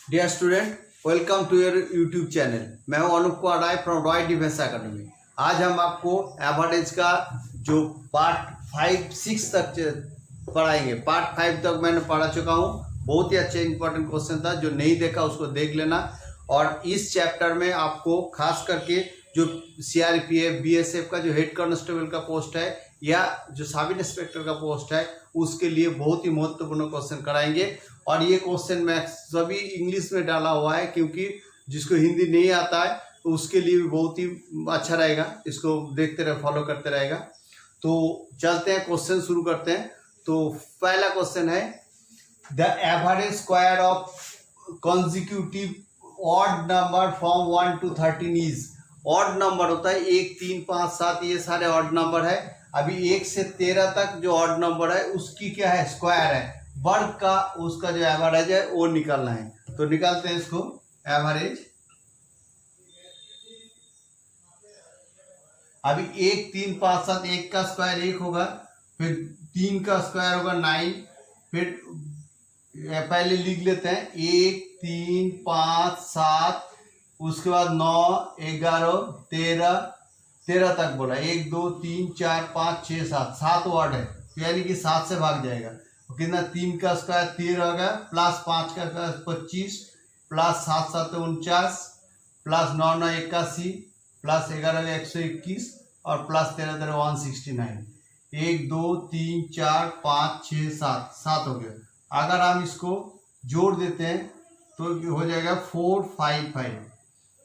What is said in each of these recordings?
Dear student, welcome to your YouTube channel. मैं हूं Anup Kumar Rai from Roy defence academy. आज हम आपको एवरेज का जो पार्ट 5-6 तक पढ़ाएंगे। पार्ट 5 तक मैंने पढ़ा चुका हूं। बहुत ही अच्छे इंपॉर्टेंट क्वेश्चन था, जो नहीं देखा उसको देख लेना। और इस चैप्टर में आपको खास करके जो सीआरपीएफ बीएसएफ का जो हेड कांस्टेबल का पोस्ट है या जो सब इंस्पेक्टर का पोस्ट है, उसके लिए बहुत ही महत्वपूर्ण क्वेश्चन कराएंगे। और ये क्वेश्चन मैं सभी इंग्लिश में डाला हुआ है, क्योंकि जिसको हिंदी नहीं आता है तो उसके लिए भी बहुत ही अच्छा रहेगा। इसको देखते रहे, फॉलो करते रहेगा। तो चलते हैं, क्वेश्चन शुरू करते हैं। तो पहला क्वेश्चन है, the average square of consecutive odd number from 1 to 13 is. Odd number होता है 1, 3, 5, 7, ये सारे ऑड नंबर है। अभी 1 से 13 तक जो ऑड नंबर है उसकी क्या है, स्क्वायर है। वर्ग का उसका जो एवरेज है वो निकालना है। तो निकालते हैं इसको, एवरेज। अभी 1, 3, 5, 7, 1 का स्क्वायर 1 होगा, फिर 3 का स्क्वायर होगा 9, फिर पहले लिख लेते हैं 1, 3, 5, 7, उसके बाद 9, 11, 13 तक बोला। 1, 2, 3, 4, 5, 6, 7 वर्ड है, यानी कि 7 से भाग जाएगा। कितना, 3 का स्क्वायर 13 होगा, प्लस 5 का स्क्वायर 25, प्लस 7, 7, 49, प्लस 9, 9, 81, प्लस 11, 121, और प्लस 13, 169। 1, 2, 3, 4, 5, 6, 7 हो गया। अगर हम इसको जोड़ देते हैं तो हो जाएगा 455।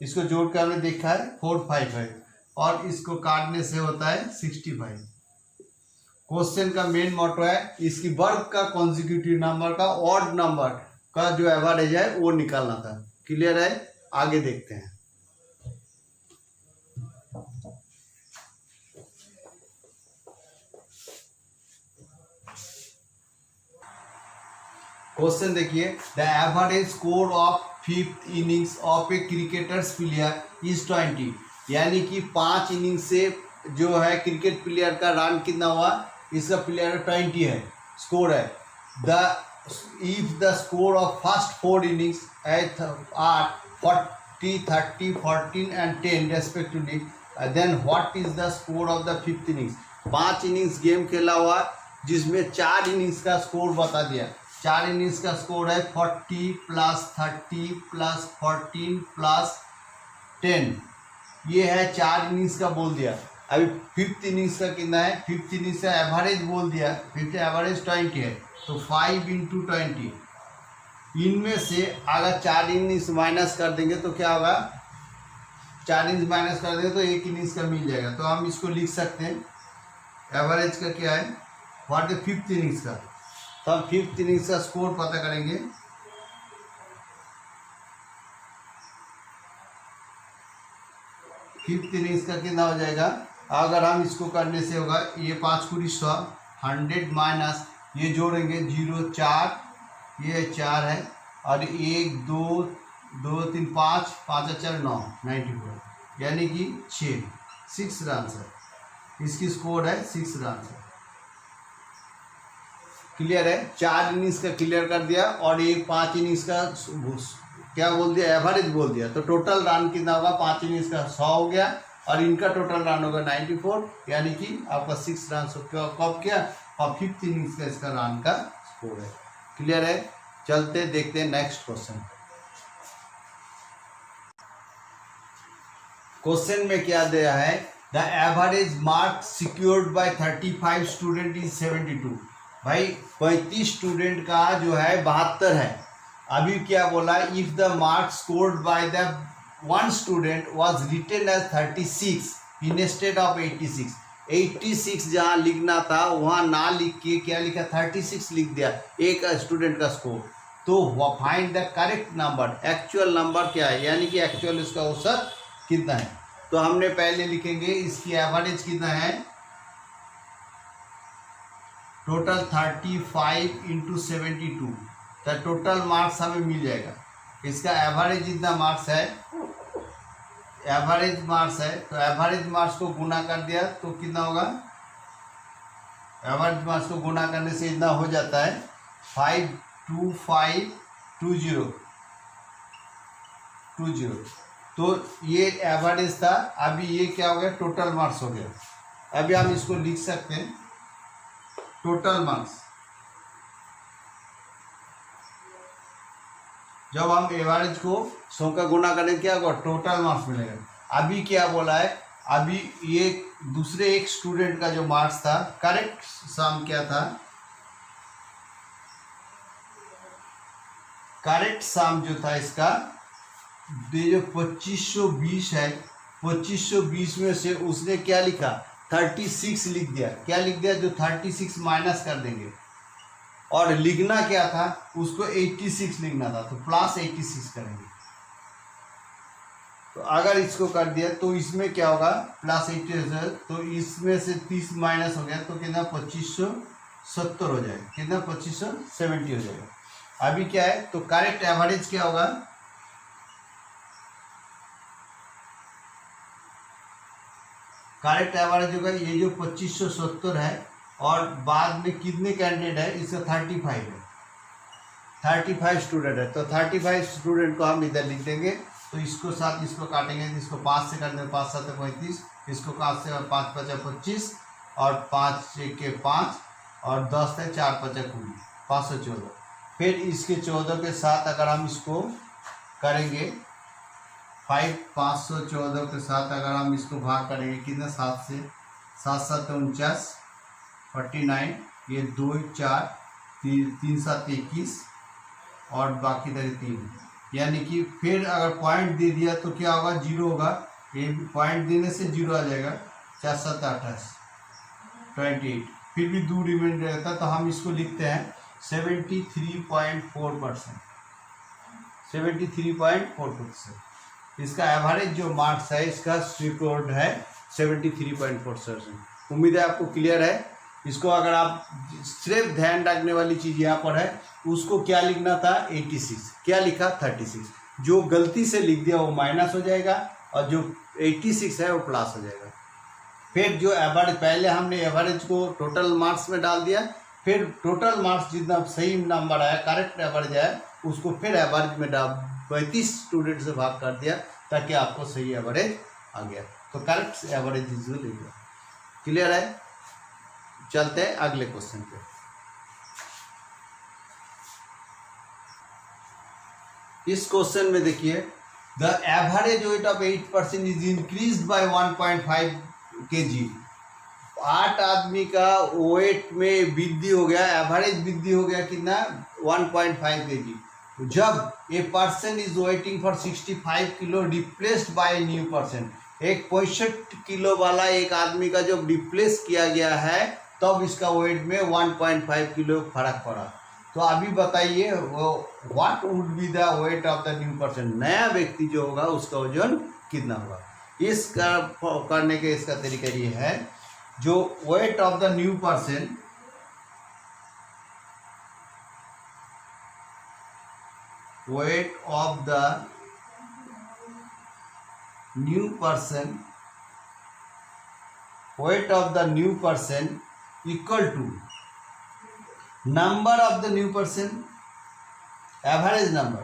इसको जोड़ कर हमने देखा है 455, और इसको काटने से होता है 65। क्वेश्चन का मेन मोटो है इसकी वर्ग का कॉन्जिक्यूटिव नंबर का ऑड नंबर का जो एवरेज है वो निकालना था। क्लियर है? आगे देखते हैं। क्वेश्चन देखिए, the average score of 5th innings of A cricketers player is 20। यानी कि 5 इनिंग से जो है क्रिकेट प्लेयर का रन कितना हुआ, इसका प्लेयर 20 है, स्कोर है। If the score of first 4 innings are 40, 30, 14 and 10 respectively, then what is the score of the 5th innings. 5 innings game खेला हुआ, जिसमें 4 इनिंग्स का स्कोर बता दिया। 4 इनिंग्स का स्कोर है 40 प्लस 30 प्लस 14 प्लस 10, ये है 4 इनिंग्स का बोल दिया। अभी 5th इनिंग्स का कितना है, 5th इनिंग्स का एवरेज बोल दिया। 5th एवरेज 20 है, तो 5 × 20। इनमें से अगर 4 इनिंग्स माइनस कर देंगे तो क्या होगा, 4 इनिंग्स माइनस कर देंगे तो 1 इनिंग्स का मिल जाएगा। तो हम इसको लिख सकते हैं, एवरेज का क्या है, व्हाट है 5th इनिंग्स का। तो हम 5th इनिंग्स का स्कोर पता करेंगे। फिफ्थ इनिंग्स का कितना हो जाएगा, अगर हम इसको करने से होगा, ये 5 × 100, 100 माइनस ये जोड़ेंगे 0, 4, ये 4 है, और 1, 2, 2, 3, 5, 5, 4, 9, 94, यानी कि 6 रन है। इसकी स्कोर है 6 रन है। क्लियर है? 4 इनिंग्स का क्लियर कर दिया, और एक 5 इनिंग्स का क्या बोल दिया, एवरेज बोल दिया। तो टोटल रन कितना होगा, 5 इनिंग्स का 100 हो गया, और इनका टोटल रन होगा 94, यानी कि आपका 6 रन कब किया, और 5th इनिंग्स का इसका रन का स्कोर है। क्लियर है? चलते देखते हैं नेक्स्ट क्वेश्चन। क्वेश्चन में क्या दिया है, the average mark secured by 35 student is 72। भाई 35 स्टूडेंट का जो है 72 है। अभी क्या बोला, if the mark scored by the 1 student was written as 36 instead of 86। 86 जहाँ लिखना था वहाँ ना लिख के क्या लिखा, 36 लिख दिया एक स्टूडेंट का स्कोर। तो find the correct number, actual number क्या है, यानी कि एक्चुअल इसका औसत कितना है। तो हमने पहले लिखेंगे इसकी एवरेज कितना है, टोटल 35 × 72, तो टोटल मार्क्स हमें मिल जाएगा। इसका एवरेज जितना मार्क्स है, एवरेज मार्क्स है, तो एवरेज मार्क्स को गुना कर दिया तो कितना होगा, एवरेज मार्क्स को गुना करने से इतना हो जाता है 52520, 20। तो ये एवरेज था, अभी ये क्या हो गया, टोटल मार्क्स हो गया। अभी हम इसको लिख सकते हैं टोटल मार्क्स। जब हम एवरेज को 100 का गुना करें क्या होगा, टोटल मार्क्स मिलेगा। अभी क्या बोला है, अभी ये दूसरे एक स्टूडेंट का जो मार्क्स था, करेक्ट सम क्या था, करेक्ट सम जो था इसका, ये जो 2520 है, 2520 में से उसने क्या लिखा, 36 लिख दिया। क्या लिख दिया, जो 36 माइनस कर देंगे, और लिखना क्या था, उसको 86 लिखना था, तो प्लस 86 करेंगे। तो अगर इसको कर दिया तो इसमें क्या होगा, प्लस 86, तो इसमें से 30 माइनस हो गया तो कितना 2570 हो जाएगा, कितना 2570 हो जाएगा। अभी क्या है, तो करेक्ट एवरेज क्या होगा, करेक्ट एवरेज होगा ये जो 2570 है, और बाद में कितने कैंडिडेट है, इसका 35 है, 35 स्टूडेंट है, तो 35 स्टूडेंट को हम इधर लिख देंगे। तो इसको साथ इसको काटेंगे, इसको 5 से काट देंगे, 5 7 35, इसको 5 से 5 5 25, और 5 के 5, और 10 है 4 5 20, 514। फिर इसके 14 के साथ अगर हम इसको करेंगे 514 के साथ अगर हम इसको भाग करेंगे, कितना 7 से 7 7 49, 49, ये 2 4 3 7 21, और बाकी तरह 3, यानी कि फिर अगर पॉइंट दे दिया तो क्या होगा, 0 होगा, ये पॉइंट देने से 0 आ जाएगा, 4 7 28 28, फिर भी 2 रिमाइंडर रहता है, तो हम इसको लिखते हैं 73.4%, 73.4%। इसका एवरेज जो मार्क्स है, इसका स्कोर है 73.4%। उम्मीद है आपको क्लियर है। इसको अगर आप सिर्फ ध्यान रखने वाली चीज़ यहाँ पर है, उसको क्या लिखना था, 86, क्या लिखा 36, जो गलती से लिख दिया वो माइनस हो जाएगा, और जो 86 है वो प्लस हो जाएगा। फिर जो एवरेज, पहले हमने एवरेज को टोटल मार्क्स में डाल दिया, फिर टोटल मार्क्स जितना सही नंबर आया, करेक्ट एवरेज है, उसको फिर एवरेज में 32 स्टूडेंट से भाग कर दिया, ताकि आपको सही एवरेज आ गया। तो करेक्ट एवरेज इज लिखा। क्लियर है, चलते हैं अगले क्वेश्चन पे। इस क्वेश्चन में देखिए, the average weight of 8% is increased by 1.5 kg। 8 आदमी का वेट में वृद्धि हो गया, एवरेज वृद्धि हो गया कितना, 1.5 kg। जब a person is waiting for 65 kilo replaced by new person, एक 65 किलो वाला एक आदमी का जब रिप्लेस किया गया है, तब इसका वेट में 1.5 किलो फर्क पड़ा। तो अभी बताइए वो what would be the wait of the new person, नया व्यक्ति जो होगा उसका वजन कितना होगा। इसका करने के इसका तरीका ये है, जो weight of the new person, weight of the new person, weight of the new person equal to number of the new person, average number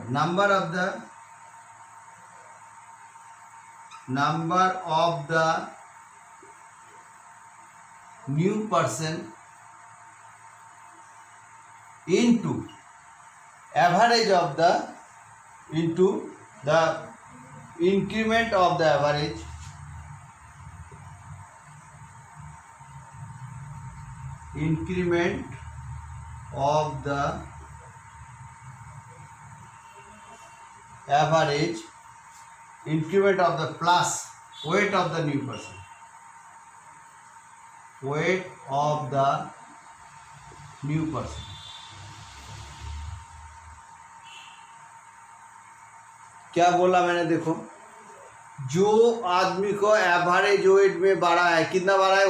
of the new person into average of the, into the increment of the average, increment of the average, increment of the plus weight of the new person, weight of the new person। क्या बोला मैंने, देखो, जो आदमी को average weight में बढ़ा है, कितना बढ़ा है,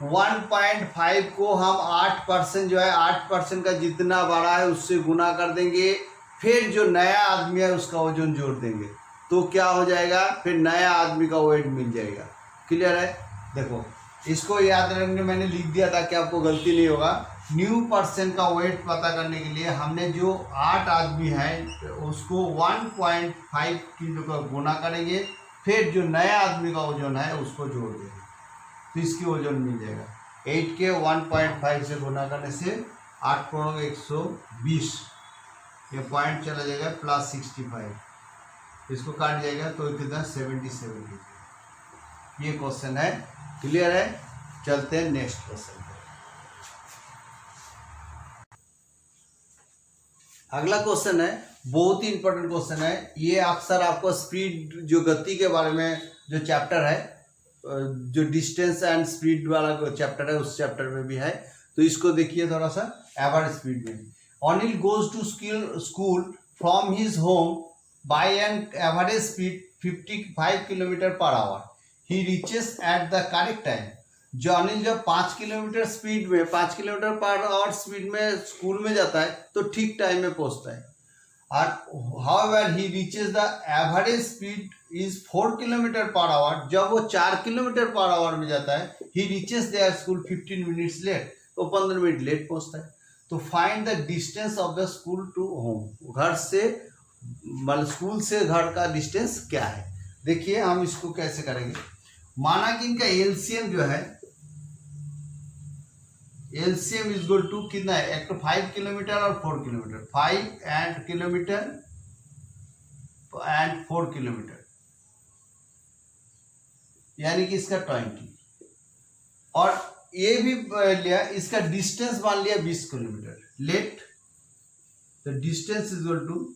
1.5 को हम 8% जो है, 8% का जितना बढ़ा है उससे गुना कर देंगे, फिर जो नया आदमी है उसका वजन जोड़ देंगे, तो क्या हो जाएगा, फिर नया आदमी का वेट मिल जाएगा। क्लियर है, देखो इसको याद रखने मैंने लिख दिया ताकि आपको गलती नहीं होगा। न्यू पर्सन का वेट पता करने के लिए हमने जो 8 आदमी है उसको 1.5 किलो का गुना करेंगे, फिर जो नया आदमी का वजन है उसको जोड़ देंगे तो इसकी वजन मिल जाएगा। 8 के 1.5 से गुना करने से 8 करोड़ 120, ये पॉइंट चला जाएगा प्लस 65, इसको काट जाएगा तो कितना 77। ये क्वेश्चन है, क्लियर है। चलते हैं नेक्स्ट क्वेश्चन पे। अगला क्वेश्चन है, बहुत ही इंपॉर्टेंट क्वेश्चन है ये। अक्सर आपको स्पीड जो गति के बारे में जो चैप्टर है, जो डिस्टेंस एंड स्पीड वाला चैप्टर है उस चैप्टर में भी है, तो इसको देखिए थोड़ा सा। एवरेज स्पीड में Anil goes to school from his home by an average speed 55 kilometre per hour. He reaches at the correct time. जो अनिल जब 5 किलोमीटर स्पीड में 5 किलोमीटर पर आवर स्पीड में स्कूल में जाता है तो ठीक टाइम में पहुंचता है। और however he reaches the average speed is 4 kilometre per hour. जब वो 4 किलोमीटर पर आवर में जाता है, he reaches their school 15 minutes late, तो 15 मिनट लेट पहुंचता है। तो find the distance of the school to home. घर से मतलब स्कूल से घर का डिस्टेंस क्या है। देखिए हम इसको कैसे करेंगे। माना कि इनका एलसीएम जो है, एलसीएम इज इक्वल टू कितना है, एक तो 5 किलोमीटर और 4 किलोमीटर, 5 किलोमीटर एंड 4 किलोमीटर, यानी कि इसका 20। और ये भी लिया, इसका डिस्टेंस मान लिया 20 kilometre. Let the distance is equal to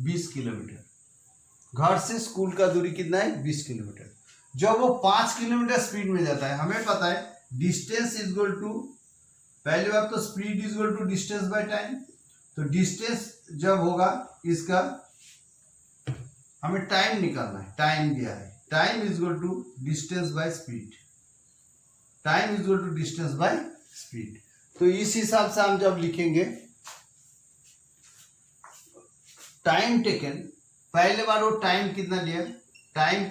20 kilometre. घर से स्कूल का दूरी कितना है, 20 किलोमीटर। जब वो 5 किलोमीटर स्पीड में जाता है, हमें पता है डिस्टेंस इज इक्वल टू, पहली बात तो speed is equal to distance by time. तो डिस्टेंस जब होगा इसका, हमें टाइम निकालना है, टाइम दिया है, time is equal to distance by speed. Time is equal to distance by speed. तो इस हिसाब से हम जब लिखेंगे टाइम टेकन, पहले बार वो टाइम कितना लिया, टाइम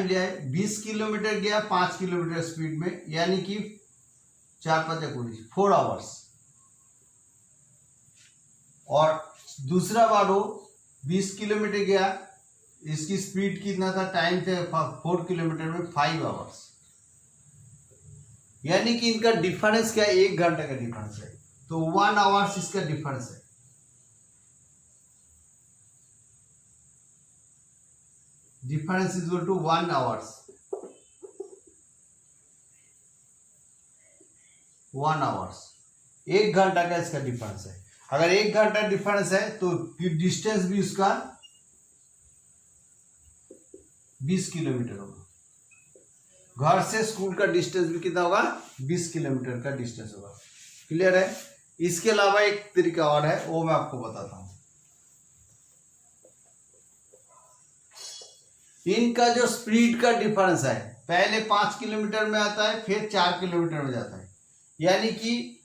लिया है 20 किलोमीटर गया 5 किलोमीटर स्पीड में, यानी कि 4 आवर्स। और दूसरा बार वो 20 किलोमीटर गया, इसकी स्पीड कितना था, टाइम थे 4 किलोमीटर में 5 आवर्स। यानी कि इनका डिफरेंस क्या है, 1 घंटे का डिफरेंस है। तो 1 आवर्स इसका डिफरेंस है। Difference is equal to 1 hours. 1 hours 1 घंटा का इसका डिफरेंस है। अगर 1 घंटा डिफरेंस है तो डिस्टेंस भी उसका 20 किलोमीटर होगा। घर से स्कूल का डिस्टेंस भी कितना होगा, 20 किलोमीटर का डिस्टेंस होगा। क्लियर है। इसके अलावा एक तरीका और है, वो मैं आपको बताता हूं। इनका जो स्पीड का डिफरेंस है, पहले 5 किलोमीटर में आता है, फिर 4 किलोमीटर में जाता है, यानी कि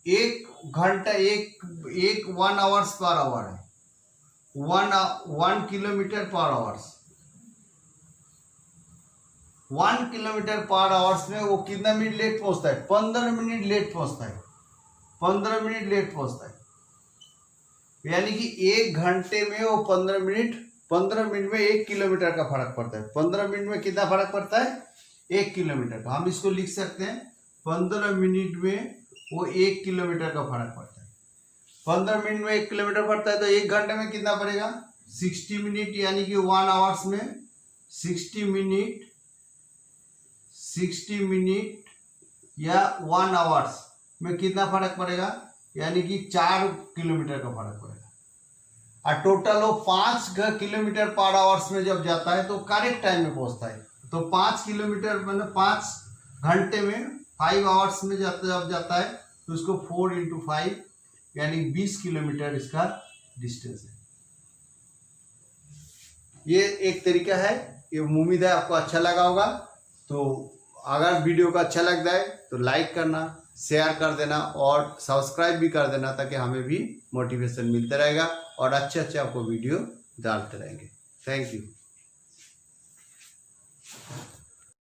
1 घंटा 1 आवर्स पर आवर है, 1 किलोमीटर पर आवर्स। 1 किलोमीटर पर आवर्स में वो कितना मिनट लेट पहुंचता है, 15 मिनट लेट पहुंचता है। 15 मिनट लेट पहुंचता है, यानी कि 1 घंटे में वो 15 मिनट में 1 किलोमीटर का फर्क पड़ता है। 15 मिनट में कितना फर्क पड़ता है, 1 किलोमीटर का। हम इसको लिख सकते हैं 15 मिनट में वो 1 किलोमीटर का फर्क पड़ता है। 15 मिनट में 1 किलोमीटर पड़ता है, तो 1 घंटे में कितना पड़ेगा, 60 मिनट, यानी कि 1 आवर्स में 60 मिनट या 1 आवर्स में कितना फर्क पड़ेगा, यानी कि 4 किलोमीटर का फर्क पड़ेगा। और टोटल वो 5 किलोमीटर पर आवर्स में जब जाता है तो करेक्ट टाइम में पहुंचता है। तो 5 किलोमीटर मतलब 5 घंटे में 5 आवर्स में जब जाता है तो उसको 4 × 5 यानी 20 किलोमीटर इसका डिस्टेंस है। ये एक तरीका है। ये उम्मीद है आपको अच्छा लगा होगा। तो अगर वीडियो का अच्छा लगता है तो लाइक करना, शेयर कर देना और सब्सक्राइब भी कर देना, ताकि हमें भी मोटिवेशन मिलता रहेगा और अच्छे अच्छे आपको वीडियो डालते रहेंगे। Thank you.